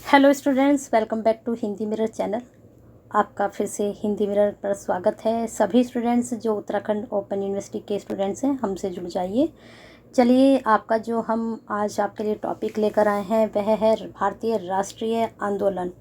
Hello students, welcome back to Hindi mirror channel. आपका फिर से हिंदी मिरर पर स्वागत है। सभी स्टूडेंट्स जो उत्तराखंड ओपन यूनिवर्सिटी के स्टूडेंट्स हैं, हमसे जुड़ जाइए। चलिए, आपका जो हम आज आपके लिए टॉपिक लेकर आए हैं वह है भारतीय राष्ट्रीय आंदोलन।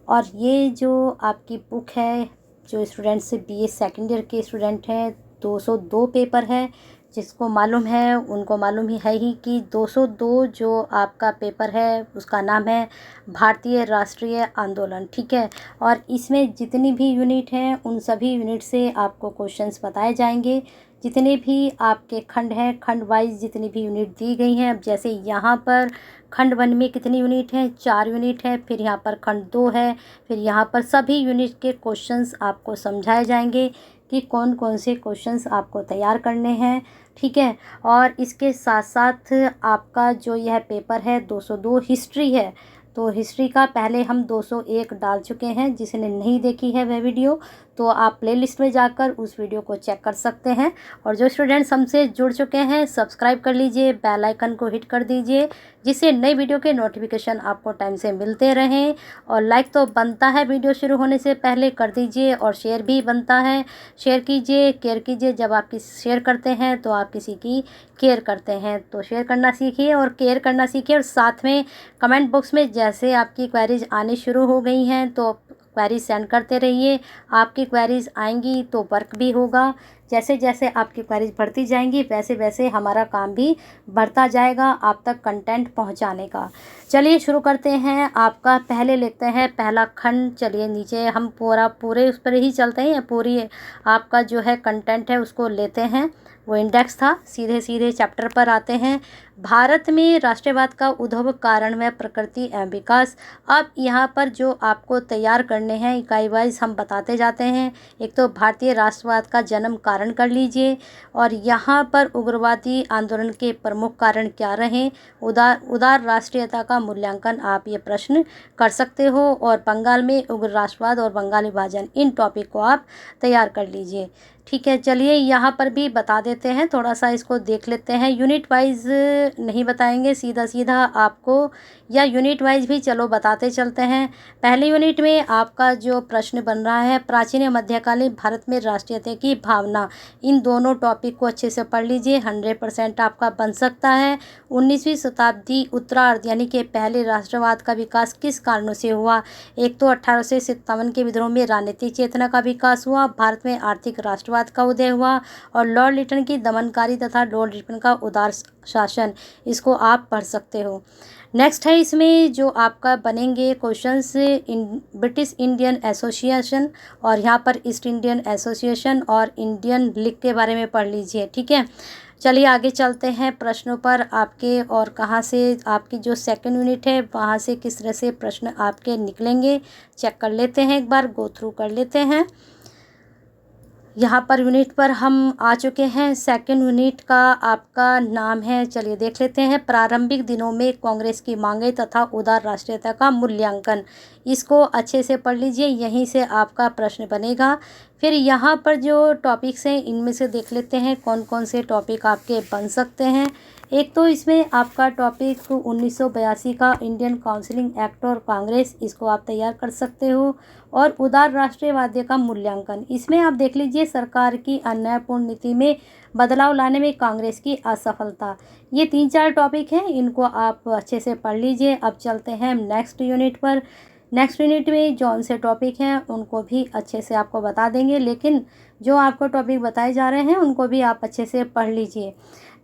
और ये जो आपकी बुक है, जो स्टूडेंट्स बीए सेकेंड ईयर के स्टूडेंट हैं, 202 पेपर है। जिसको मालूम है उनको मालूम ही कि 202 जो आपका पेपर है उसका नाम है भारतीय राष्ट्रीय आंदोलन। ठीक है, और इसमें जितनी भी यूनिट हैं उन सभी यूनिट से आपको क्वेश्चंस बताए जाएंगे। जितने भी आपके खंड हैं, खंड वाइज जितनी भी यूनिट दी गई हैं, अब जैसे यहाँ पर खंड 1 में कितनी यूनिट हैं, 4 यूनिट है। फिर यहाँ पर खंड 2 है। फिर यहाँ पर सभी यूनिट के क्वेश्चंस आपको समझाए जाएंगे कि कौन कौन से क्वेश्चंस आपको तैयार करने हैं। ठीक है, और इसके साथ साथ आपका जो यह पेपर है 202 हिस्ट्री है। तो हिस्ट्री का पहले हम 201 डाल चुके हैं। जिसने नहीं देखी है वह वीडियो, तो आप प्लेलिस्ट में जाकर उस वीडियो को चेक कर सकते हैं। और जो स्टूडेंट्स हमसे जुड़ चुके हैं, सब्सक्राइब कर लीजिए, बेल आइकन को हिट कर दीजिए, जिससे नई वीडियो के नोटिफिकेशन आपको टाइम से मिलते रहें। और लाइक तो बनता है, वीडियो शुरू होने से पहले कर दीजिए, और शेयर भी बनता है। शेयर कीजिए, केयर कीजिए। जब आप शेयर करते हैं तो आप किसी की केयर करते हैं। तो शेयर करना सीखिए और केयर करना सीखिए। और साथ में कमेंट बॉक्स में जैसे आपकी क्वेरीज आनी शुरू हो गई हैं तो क्वेरीज सेंड करते रहिए। आपकी क्वेरीज आएंगी तो वर्क भी होगा। जैसे जैसे आपकी क्वेरीज बढ़ती जाएंगी वैसे वैसे हमारा काम भी बढ़ता जाएगा आप तक कंटेंट पहुंचाने का। चलिए शुरू करते हैं। आपका पहले लेते हैं पहला खंड। चलिए नीचे हम पूरे उस पर ही चलते हैं। पूरी आपका जो है कंटेंट है उसको लेते हैं। वो इंडेक्स था। सीधे सीधे चैप्टर पर आते हैं। भारत में राष्ट्रवाद का उद्भव, कारण व प्रकृति एवं विकास। अब यहाँ पर जो आपको तैयार करने हैं इकाई वाइज हम बताते जाते हैं। एक तो भारतीय राष्ट्रवाद का जन्म कारण कर लीजिए, और यहाँ पर उग्रवादी आंदोलन के प्रमुख कारण क्या रहे। उदार राष्ट्रीयता का मूल्यांकन आप ये प्रश्न कर सकते हो। और बंगाल में उग्र राष्ट्रवाद और बंगाल विभाजन, इन टॉपिक को आप तैयार कर लीजिए। ठीक है, चलिए यहाँ पर भी बता देते हैं, थोड़ा सा इसको देख लेते हैं। यूनिट वाइज नहीं बताएंगे, सीधा सीधा आपको, या यूनिट वाइज भी चलो बताते चलते हैं। पहले यूनिट में आपका जो प्रश्न बन रहा है, प्राचीन या मध्यकालीन भारत में राष्ट्रीयता की भावना। इन दोनों टॉपिक को अच्छे से पढ़ लीजिए, 100% आपका बन सकता है। 19वीं शताब्दी उत्तरार्ध यानी कि पहले राष्ट्रवाद का विकास किस कारणों से हुआ। एक तो 1857 के विद्रोह में राजनीतिक चेतना का विकास हुआ, भारत में आर्थिक राष्ट्रवाद का उदय हुआ, और लॉर्ड लिटन की दमनकारी तथा लॉर्ड लिटन का उदार शासन, इसको आप पढ़ सकते हो। नेक्स्ट है इसमें जो आपका बनेंगे क्वेश्चंस, ब्रिटिश इंडियन एसोसिएशन, और यहाँ पर ईस्ट इंडियन एसोसिएशन और इंडियन लीग के बारे में पढ़ लीजिए। ठीक है, चलिए आगे चलते हैं प्रश्नों पर आपके। और कहाँ से आपकी जो सेकंड यूनिट है वहाँ से किस तरह से प्रश्न आपके निकलेंगे चेक कर लेते हैं, एक बार गो थ्रू कर लेते हैं। यहाँ पर यूनिट पर हम आ चुके हैं। सेकंड यूनिट का आपका नाम है, चलिए देख लेते हैं, प्रारंभिक दिनों में कांग्रेस की मांगे तथा उदार राष्ट्रीयता का मूल्यांकन। इसको अच्छे से पढ़ लीजिए, यहीं से आपका प्रश्न बनेगा। फिर यहाँ पर जो टॉपिक्स हैं इनमें से देख लेते हैं कौन कौन से टॉपिक आपके बन सकते हैं। एक तो इसमें आपका टॉपिक 1982 का इंडियन काउंसिलिंग एक्ट और कांग्रेस, इसको आप तैयार कर सकते हो। और उदार राष्ट्रवाद का मूल्यांकन, इसमें आप देख लीजिए सरकार की अन्यायपूर्ण नीति में बदलाव लाने में कांग्रेस की असफलता। ये 3-4 टॉपिक हैं, इनको आप अच्छे से पढ़ लीजिए। अब चलते हैं नेक्स्ट यूनिट पर। नेक्स्ट यूनिट में जौन से टॉपिक हैं उनको भी अच्छे से आपको बता देंगे, लेकिन जो आपको टॉपिक बताए जा रहे हैं उनको भी आप अच्छे से पढ़ लीजिए।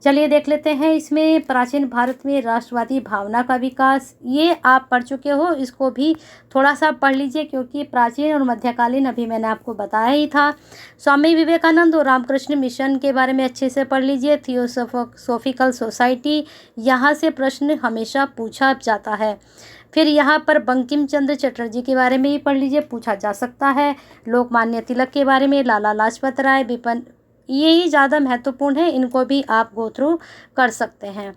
चलिए देख लेते हैं इसमें प्राचीन भारत में राष्ट्रवादी भावना का विकास। ये आप पढ़ चुके हो, इसको भी थोड़ा सा पढ़ लीजिए क्योंकि प्राचीन और मध्यकालीन अभी मैंने आपको बताया ही था। स्वामी विवेकानंद और रामकृष्ण मिशन के बारे में अच्छे से पढ़ लीजिए। थियोसॉफिकल सोसाइटी, यहाँ से प्रश्न हमेशा पूछा जाता है। फिर यहाँ पर बंकिम चंद्र चटर्जी के बारे में ही पढ़ लीजिए, पूछा जा सकता है। लोकमान्य तिलक के बारे में, लाला लाजपत राय, विपिन, ये ही ज़्यादा महत्वपूर्ण है, इनको भी आप गो थ्रू कर सकते हैं।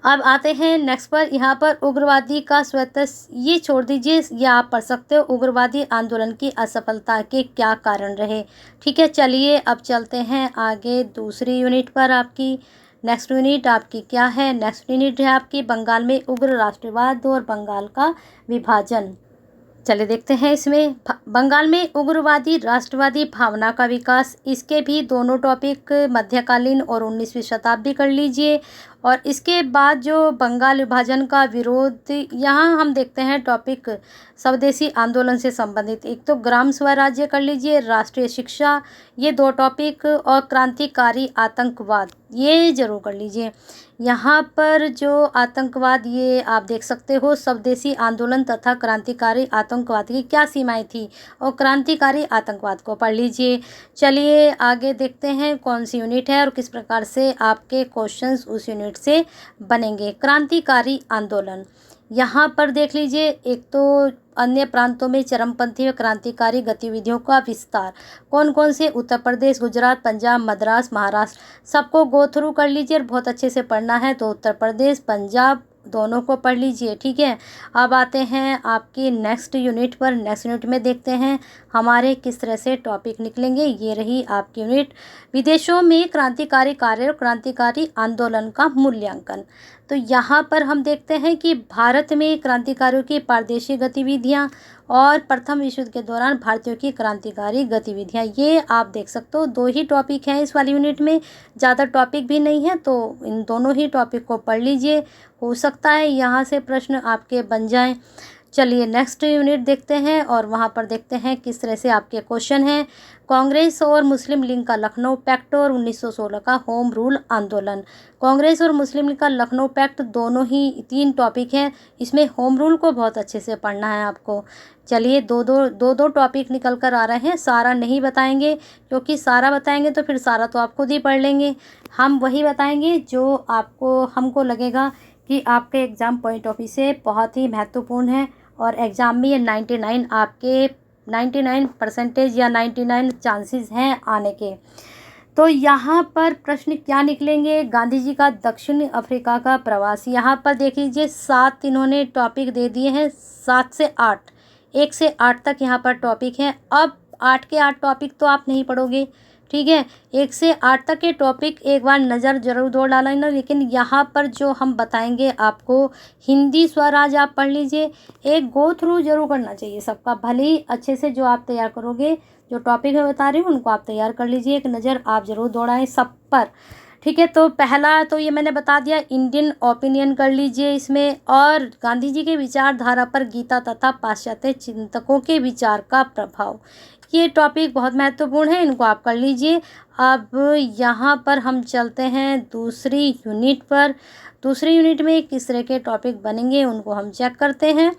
अब आते हैं नेक्स्ट पर। यहाँ पर उग्रवादी का स्वतः, ये छोड़ दीजिए, ये आप पढ़ सकते हो। उग्रवादी आंदोलन की असफलता के क्या कारण रहे। ठीक है, चलिए अब चलते हैं आगे दूसरी यूनिट पर आपकी। नेक्स्ट यूनिट आपकी क्या है? नेक्स्ट यूनिट है आपकी बंगाल में उग्र राष्ट्रवाद और बंगाल का विभाजन। चलिए देखते हैं इसमें बंगाल में उग्रवादी राष्ट्रवादी भावना का विकास, इसके भी दोनों टॉपिक मध्यकालीन और 19वीं शताब्दी कर लीजिए। और इसके बाद जो बंगाल विभाजन का विरोध, यहाँ हम देखते हैं टॉपिक स्वदेशी आंदोलन से संबंधित। एक तो ग्राम स्वराज्य कर लीजिए, राष्ट्रीय शिक्षा, ये दो टॉपिक, और क्रांतिकारी आतंकवाद ये जरूर कर लीजिए। यहाँ पर जो आतंकवाद, ये आप देख सकते हो स्वदेशी आंदोलन तथा क्रांतिकारी आतंकवाद की क्या सीमाएं थी, और क्रांतिकारी आतंकवाद को पढ़ लीजिए। चलिए आगे देखते हैं कौन सी यूनिट है और किस प्रकार से आपके क्वेश्चंस उस यूनिट से बनेंगे। क्रांतिकारी आंदोलन, यहाँ पर देख लीजिए, एक तो अन्य प्रांतों में चरमपंथी व क्रांतिकारी गतिविधियों का विस्तार, कौन कौन से, उत्तर प्रदेश, गुजरात, पंजाब, मद्रास, महाराष्ट्र, सबको गो थ्रू कर लीजिए और बहुत अच्छे से पढ़ना है। तो उत्तर प्रदेश, पंजाब दोनों को पढ़ लीजिए, ठीक है। अब आते हैं आपकी नेक्स्ट यूनिट पर। नेक्स्ट यूनिट में देखते हैं हमारे किस तरह से टॉपिक निकलेंगे। ये रही आपकी यूनिट, विदेशों में क्रांतिकारी कार्य और क्रांतिकारी आंदोलन का मूल्यांकन। तो यहाँ पर हम देखते हैं कि भारत में क्रांतिकारियों की पारदेशी गतिविधियाँ और प्रथम विश्व युद्ध के दौरान भारतीयों की क्रांतिकारी गतिविधियाँ, ये आप देख सकते हो। दो ही टॉपिक हैं इस वाली यूनिट में, ज़्यादा टॉपिक भी नहीं है, तो इन दोनों ही टॉपिक को पढ़ लीजिए, हो सकता है यहाँ से प्रश्न आपके बन जाएं। चलिए नेक्स्ट यूनिट देखते हैं और वहाँ पर देखते हैं किस तरह से आपके क्वेश्चन हैं। कांग्रेस और मुस्लिम लीग का लखनऊ पैक्ट और 1916 का होम रूल आंदोलन। कांग्रेस और मुस्लिम लीग का लखनऊ पैक्ट दोनों ही तीन टॉपिक हैं, इसमें होम रूल को बहुत अच्छे से पढ़ना है आपको। चलिए दो टॉपिक निकल कर आ रहे हैं, सारा नहीं बताएंगे क्योंकि सारा बताएंगे तो फिर सारा तो आप खुद ही पढ़ लेंगे। हम वही बताएंगे जो आपको हमको लगेगा कि आपके एग्ज़ाम पॉइंट ऑफ व्यू से बहुत ही महत्वपूर्ण है, और एग्ज़ाम में ये 99% या 99 चांसेस हैं आने के। तो यहाँ पर प्रश्न क्या निकलेंगे? गांधी जी का दक्षिण अफ्रीका का प्रवास, यहाँ पर देख लीजिए 7 इन्होंने टॉपिक दे दिए हैं, 7 से 8, 1 से 8 तक यहाँ पर टॉपिक हैं। अब 8 के 8 टॉपिक तो आप नहीं पढ़ोगे, ठीक है। 1 से 8 तक के टॉपिक एक बार नज़र जरूर दौड़ डालना, लेकिन यहाँ पर जो हम बताएंगे आपको, हिंदी स्वराज आप पढ़ लीजिए, एक गो थ्रू जरूर करना चाहिए सबका, भले ही अच्छे से जो आप तैयार करोगे, जो टॉपिक मैं बता रही हूँ उनको आप तैयार कर लीजिए, एक नज़र आप ज़रूर दौड़ाएं सब पर, ठीक है। तो पहला तो ये मैंने बता दिया, इंडियन ओपिनियन कर लीजिए इसमें, और गांधी जी के विचारधारा पर गीता तथा पाश्चात्य चिंतकों के विचार का प्रभाव, ये टॉपिक बहुत महत्वपूर्ण है, इनको आप कर लीजिए। अब यहाँ पर हम चलते हैं दूसरी यूनिट पर। दूसरी यूनिट में किस तरह के टॉपिक बनेंगे उनको हम चेक करते हैं।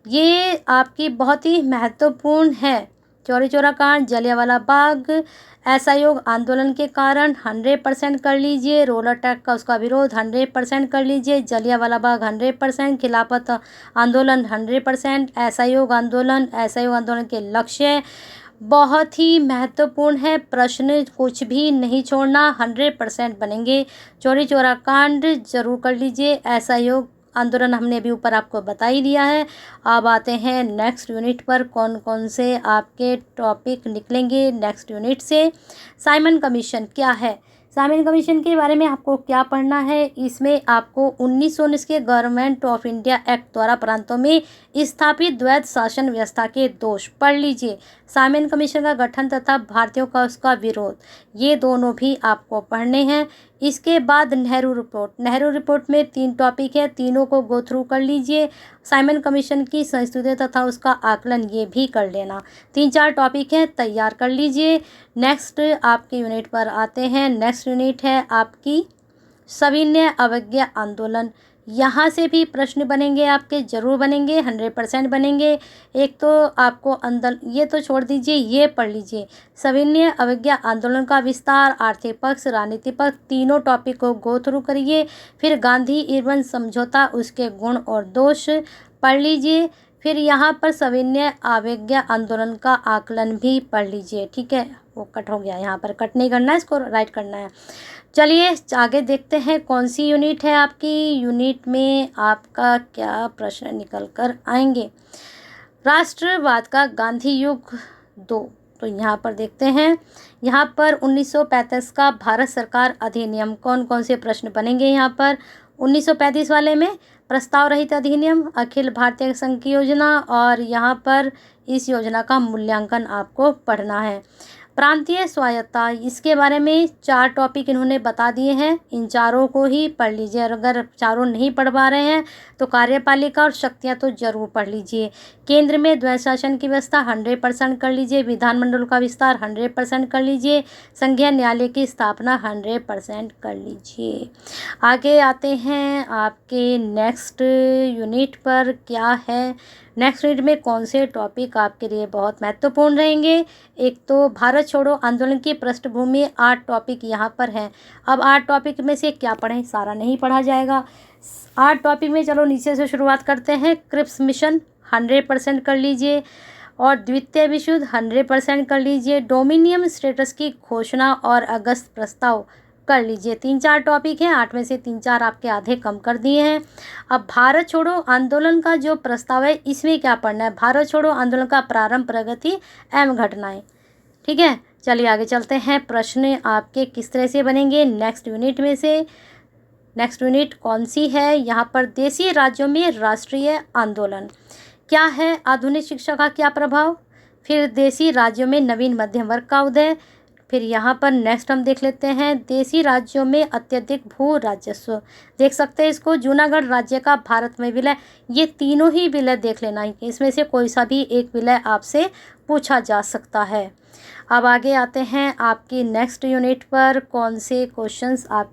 ये आपकी बहुत ही महत्वपूर्ण है, चौरी चौरा कांड, जलियांवाला बाग, असहयोग आंदोलन के कारण 100% कर लीजिए, रोल अटैक का उसका विरोध 100% कर लीजिए, जलियांवाला बाग 100%, खिलाफत आंदोलन 100%, असहयोग आंदोलन के लक्ष्य बहुत ही महत्वपूर्ण है, प्रश्न कुछ भी नहीं छोड़ना, 100% बनेंगे। चौरी चौरा कांड जरूर कर लीजिए, असहयोग आंदोलन हमने अभी ऊपर आपको बता ही दिया है। अब आते हैं नेक्स्ट यूनिट पर, कौन कौन से आपके टॉपिक निकलेंगे नेक्स्ट यूनिट से। साइमन कमीशन क्या है? साइमन कमीशन के बारे में आपको क्या पढ़ना है? इसमें आपको 1919 के गवर्नमेंट ऑफ इंडिया एक्ट द्वारा प्रांतों में स्थापित द्वैध शासन व्यवस्था के दोष पढ़ लीजिए, साइमन कमीशन का गठन तथा भारतीयों का उसका विरोध, ये दोनों भी आपको पढ़ने हैं। इसके बाद नेहरू रिपोर्ट में 3 टॉपिक है, तीनों को गो थ्रू कर लीजिए। साइमन कमीशन की संस्तुति तथा उसका आकलन ये भी कर लेना, 3-4 टॉपिक हैं, तैयार कर लीजिए। नेक्स्ट आपके यूनिट पर आते हैं। नेक्स्ट यूनिट है आपकी सविनय अवज्ञा आंदोलन, यहाँ से भी प्रश्न बनेंगे आपके, जरूर बनेंगे, 100% बनेंगे। एक तो आपको अंदर, ये तो छोड़ दीजिए, ये पढ़ लीजिए, सविनय अवज्ञा आंदोलन का विस्तार, आर्थिक पक्ष, राजनीतिक पक्ष, तीनों टॉपिक को गो थ्रू करिए। फिर गांधी इरविन समझौता, उसके गुण और दोष पढ़ लीजिए। फिर यहाँ पर सविनय अवज्ञा आंदोलन का आकलन भी पढ़ लीजिए, ठीक है। वो कट हो गया, यहाँ पर कट नहीं करना है, इसको राइट करना है। चलिए आगे देखते हैं कौन सी यूनिट है आपकी। यूनिट में आपका क्या प्रश्न निकल कर आएंगे। राष्ट्रवाद का गांधी युग 2, तो यहाँ पर देखते हैं, यहाँ पर 1935 का भारत सरकार अधिनियम, कौन कौन से प्रश्न बनेंगे यहाँ पर। 1935 वाले में प्रस्ताव रहित अधिनियम, अखिल भारतीय संघ की योजना, और यहाँ पर इस योजना का मूल्यांकन आपको पढ़ना है। प्रांतीय स्वायत्तता, इसके बारे में 4 टॉपिक इन्होंने बता दिए हैं, इन चारों को ही पढ़ लीजिए। अगर चारों नहीं पढ़ पा रहे हैं तो कार्यपालिका और शक्तियाँ तो जरूर पढ़ लीजिए। केंद्र में द्वैध शासन की व्यवस्था 100% कर लीजिए। विधानमंडल का विस्तार 100% कर लीजिए। संघीय न्यायालय की स्थापना 100% कर लीजिए। आगे आते हैं आपके नेक्स्ट यूनिट पर, क्या है नेक्स्ट यूनिट में कौन से टॉपिक आपके लिए बहुत महत्वपूर्ण रहेंगे। एक तो भारत छोड़ो आंदोलन की पृष्ठभूमि, 8 टॉपिक यहाँ पर हैं। अब 8 टॉपिक में से क्या पढ़ें, सारा नहीं पढ़ा जाएगा। 8 टॉपिक में चलो नीचे से शुरुआत करते हैं। क्रिप्स मिशन 100% कर लीजिए, और द्वितीय विश्व युद्ध 100% कर लीजिए। डोमिनियन स्टेटस की घोषणा और अगस्त प्रस्ताव कर लीजिए। 3-4 टॉपिक हैं, 8 में से 3-4 आपके आधे कम कर दिए हैं। अब भारत छोड़ो आंदोलन का जो प्रस्ताव है, इसमें क्या पढ़ना है, भारत छोड़ो आंदोलन का प्रारंभ, प्रगति एवं घटनाएं। ठीक है, चलिए आगे चलते हैं। प्रश्न आपके किस तरह से बनेंगे नेक्स्ट यूनिट में से। नेक्स्ट यूनिट कौन सी है, यहाँ पर देशी राज्यों में राष्ट्रीय आंदोलन क्या है, आधुनिक शिक्षा का क्या प्रभाव, फिर देशी राज्यों में नवीन मध्यम वर्ग का उदय, फिर यहाँ पर नेक्स्ट हम देख लेते हैं देशी राज्यों में अत्यधिक भू राजस्व। देख सकते हैं इसको, जूनागढ़ राज्य का भारत में विलय। ये तीनों ही विलय देख लेना है, इसमें से कोई सा भी एक विलय आपसे पूछा जा सकता है। अब आगे आते हैं आपकी नेक्स्ट यूनिट पर, कौन से क्वेश्चंस आप